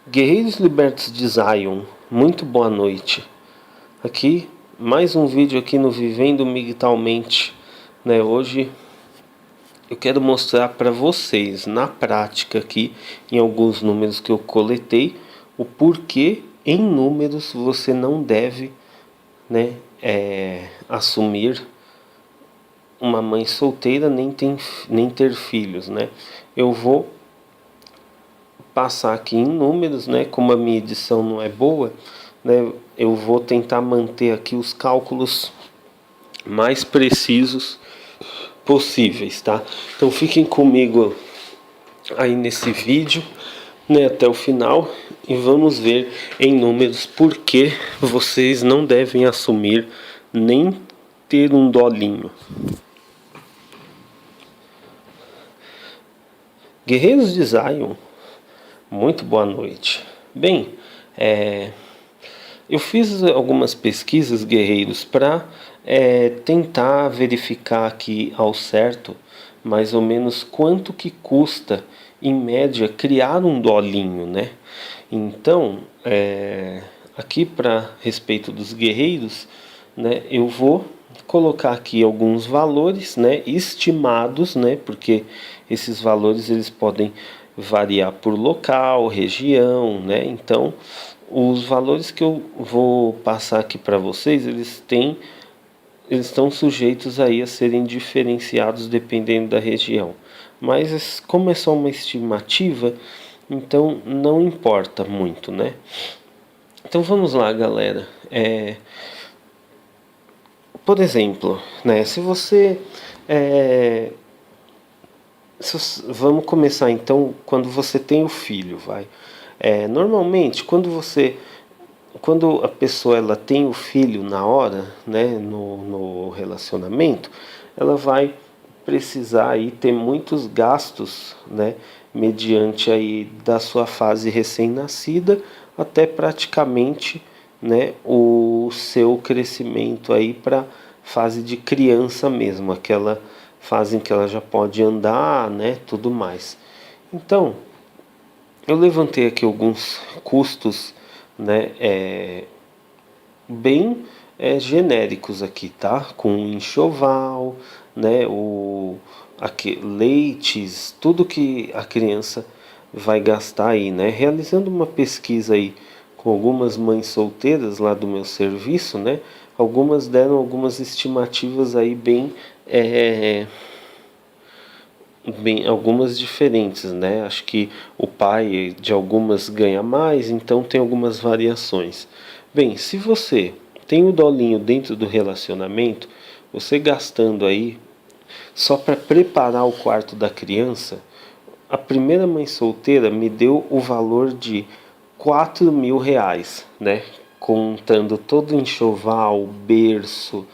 Guerreiros Libertos de Zion, muito boa noite. Aqui, mais um vídeo aqui no Vivendo Migtalmente, né? Hoje eu quero mostrar para vocês, na prática aqui, em alguns números que eu coletei, o porquê em números você não deve, né, assumir uma mãe solteira nem ter filhos, né? Eu vou passar aqui em números, né? Como a minha edição não é boa, né? Eu vou tentar manter aqui os cálculos mais precisos possíveis, tá? Então fiquem comigo aí nesse vídeo, né? Até o final e vamos ver em números por que vocês não devem assumir nem ter um dolinho. Guerreiros de Zion, muito boa noite. Bem, eu fiz algumas pesquisas, guerreiros, para tentar verificar aqui ao certo mais ou menos quanto que custa, em média, criar um dolinho, né? Então, aqui para respeito dos guerreiros, né, eu vou colocar aqui alguns valores, né, estimados, né, porque esses valores eles podem variar por local, região, né? Então, os valores que eu vou passar aqui para vocês, eles estão sujeitos aí a serem diferenciados dependendo da região. Mas como é só uma estimativa, então não importa muito, né? Então vamos lá, galera. Por exemplo, né, se você vamos começar então quando você tem o filho, vai. Normalmente, quando a pessoa ela tem o filho na hora, né, no relacionamento, ela vai precisar aí ter muitos gastos, né, mediante aí da sua fase recém-nascida até praticamente, né, o seu crescimento aí para fase de criança mesmo, aquela fase em que ela já pode andar, né, tudo mais. Então, eu levantei aqui alguns custos, né, bem genéricos aqui, tá? Com enxoval, né, leites, tudo que a criança vai gastar aí, né? Realizando uma pesquisa aí com algumas mães solteiras lá do meu serviço, né? Algumas deram algumas estimativas aí bem algumas diferentes, né? Acho que o pai de algumas ganha mais, então tem algumas variações. Bem, se você tem o dolinho dentro do relacionamento, você gastando aí só para preparar o quarto da criança, a primeira mãe solteira me deu o valor de R$ 4.000, né? Contando todo o enxoval, berço,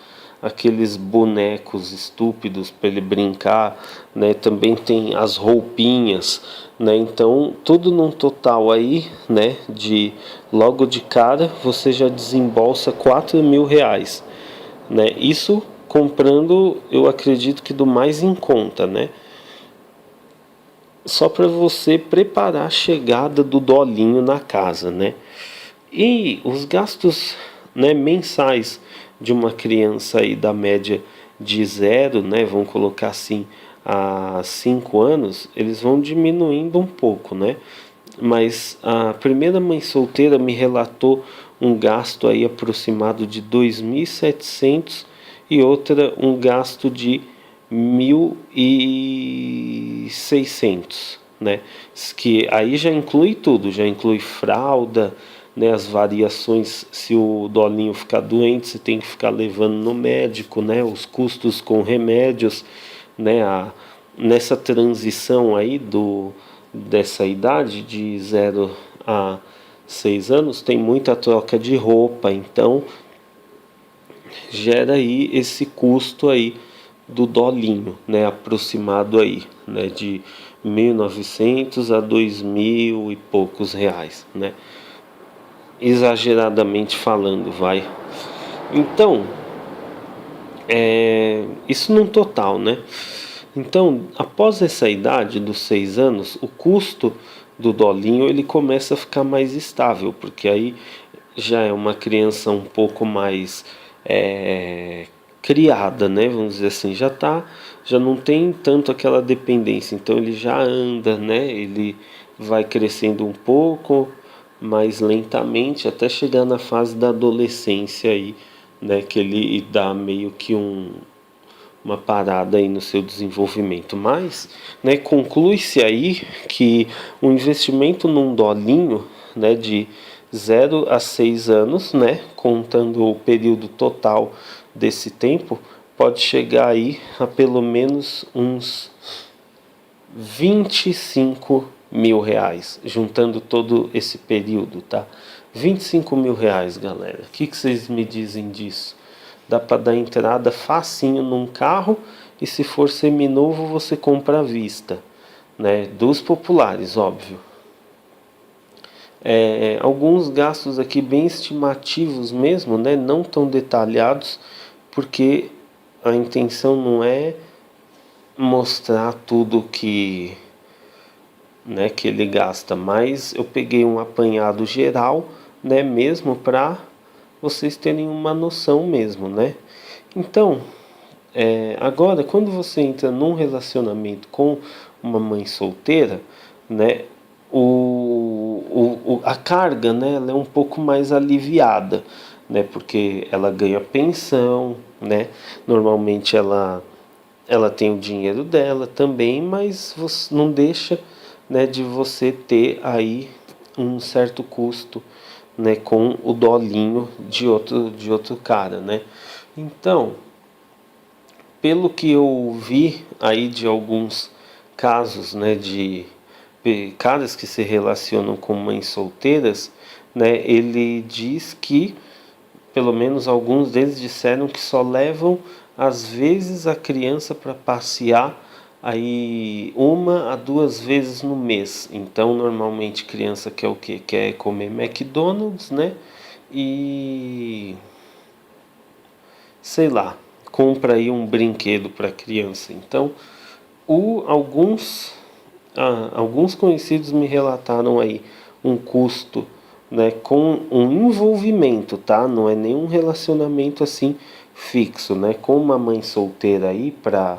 aqueles bonecos estúpidos para ele brincar, né? Também tem as roupinhas, né? Então tudo num total aí, né? De logo de cara você já desembolsa R$ 4.000, né? Isso comprando, eu acredito que do mais em conta, né? Só para você preparar a chegada do dolinho na casa, né? E os gastos, né, mensais de uma criança aí da média de 0, né, vamos colocar assim, a 5 anos, eles vão diminuindo um pouco, né? Mas a primeira mãe solteira me relatou um gasto aí aproximado de 2.700 e outra um gasto de 1.600, né? Que aí já inclui tudo, já inclui fralda, né? As variações, se o dolinho ficar doente, você tem que ficar levando no médico, né? Os custos com remédios, né? Nessa transição aí dessa idade de 0 a 6 anos, tem muita troca de roupa, então gera aí esse custo aí do dolinho, né, aproximado aí, né, de 1.900 a 2.000 e poucos reais, né, exageradamente falando, vai. Então, isso num total, né? Então, após essa idade dos 6 anos, o custo do dolinho, ele começa a ficar mais estável, porque aí já é uma criança um pouco mais criada, né? Vamos dizer assim, já não tem tanto aquela dependência, então ele já anda, né? Ele vai crescendo um pouco mais lentamente até chegar na fase da adolescência aí, né? Que ele dá meio que uma parada aí no seu desenvolvimento. Mas, né, conclui-se aí que o investimento num dolinho, né, de 0 a 6 anos, né, contando o período total desse tempo, pode chegar aí a pelo menos uns 25 mil reais, juntando todo esse período, tá? 25 mil reais, galera. O que vocês me dizem disso? Dá para dar entrada facinho num carro e se for seminovo você compra à vista, né? Dos populares, óbvio. Alguns gastos aqui bem estimativos mesmo, né? Não tão detalhados, porque a intenção não é mostrar tudo que ele gasta, mas eu peguei um apanhado geral, né, mesmo para vocês terem uma noção mesmo, né? Então, agora, quando você entra num relacionamento com uma mãe solteira, né, a carga, né, ela é um pouco mais aliviada, né, porque ela ganha pensão, né, normalmente ela tem o dinheiro dela também, mas você não deixa, né, de você ter aí um certo custo, né, com o dolinho de outro cara, né? Então, pelo que eu vi aí de alguns casos, né, de caras que se relacionam com mães solteiras, né, ele diz que pelo menos alguns deles disseram que só levam às vezes a criança para passear aí 1 a 2 vezes no mês. Então normalmente criança quer o quê? Quer comer McDonald's, né? E sei lá, compra aí um brinquedo para a criança. Então, alguns conhecidos me relataram aí um custo, né, com um envolvimento, tá? Não é nenhum relacionamento assim fixo, né? Com uma mãe solteira aí para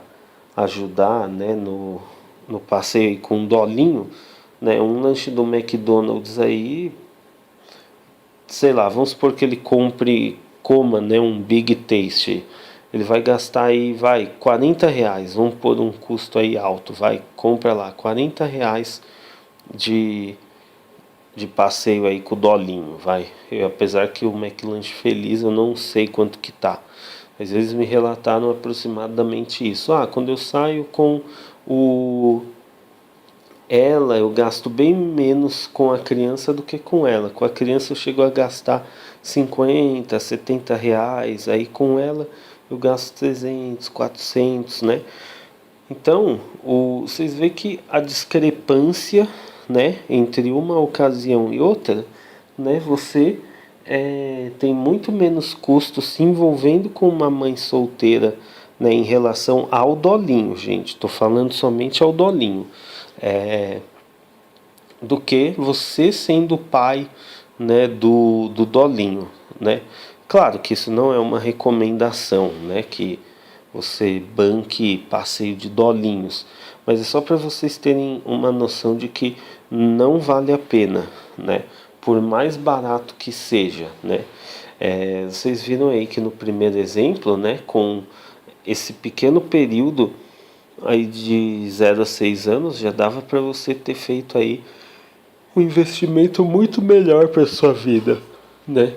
ajudar, né, no passeio aí com um dolinho, né? Um lanche do McDonald's aí, sei lá, vamos supor que ele coma, né, um Big Taste. Ele vai gastar aí, vai, R$ 40. Vamos pôr um custo aí alto, vai, compra lá, R$ 40 de, de passeio aí com o dolinho, vai. Apesar que o McLanche Feliz eu não sei quanto que tá. Às vezes me relataram aproximadamente isso. Quando eu saio com o eu gasto bem menos com a criança do que com ela. Com a criança eu chego a gastar 50, R$ 70, aí com ela eu gasto 300, 400, né? Então, vocês veem que a discrepância, né, entre uma ocasião e outra, né, você tem muito menos custo se envolvendo com uma mãe solteira, né, em relação ao dolinho, gente. Estou falando somente ao dolinho. Do que você sendo pai, né, do dolinho, né? Claro que isso não é uma recomendação, né, que você banque passeio de dolinhos, mas é só para vocês terem uma noção de que não vale a pena, né? Por mais barato que seja, né? Vocês viram aí que no primeiro exemplo, né, com esse pequeno período aí de 0 a 6 anos, já dava para você ter feito aí um investimento muito melhor para sua vida, né?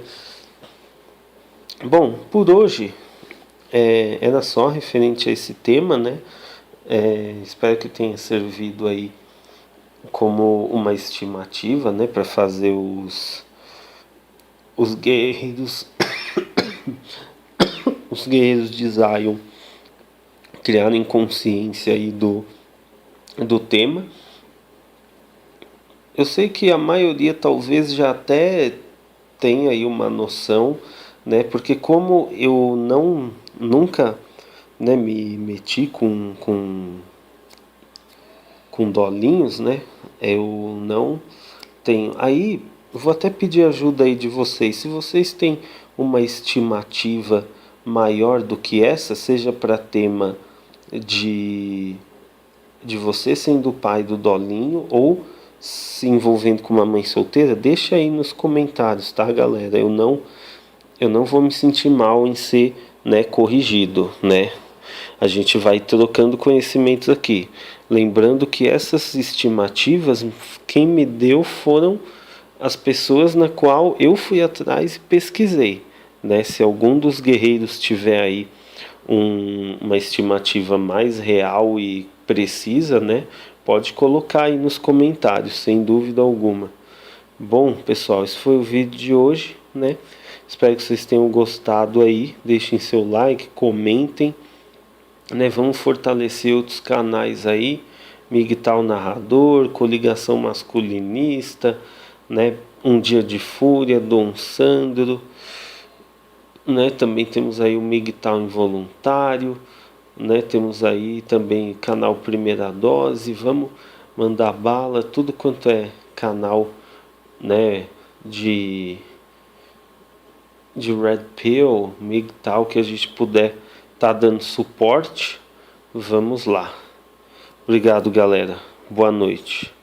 Bom, por hoje era só referente a esse tema, né? Espero que tenha servido aí como uma estimativa, né, para fazer os guerreiros os guerreiros de Zion criarem consciência aí do tema. Eu sei que a maioria talvez já até tenha aí uma noção, né? Porque como eu nunca, né, me meti com com dolinhos, né? Eu não tenho. Aí, eu vou até pedir ajuda aí de vocês. Se vocês têm uma estimativa maior do que essa, seja para tema de você sendo o pai do dolinho ou se envolvendo com uma mãe solteira, deixa aí nos comentários, tá, galera? Eu não vou me sentir mal em ser, né, corrigido, né? A gente vai trocando conhecimentos aqui. Lembrando que essas estimativas, quem me deu foram as pessoas na qual eu fui atrás e pesquisei, né? Se algum dos guerreiros tiver aí uma estimativa mais real e precisa, né? Pode colocar aí nos comentários, sem dúvida alguma. Bom, pessoal, esse foi o vídeo de hoje, né? Espero que vocês tenham gostado aí. Deixem seu like, comentem, né? Vamos fortalecer outros canais aí. Migtal Narrador, Coligação Masculinista, né? Um Dia de Fúria, Dom Sandro, né? Também temos aí o Migtal Involuntário, né? Temos aí também canal Primeira Dose. Vamos mandar bala, tudo quanto é canal, né? De Red Pill, Migtal, que a gente puder tá dando suporte, vamos lá. Obrigado, galera. Boa noite.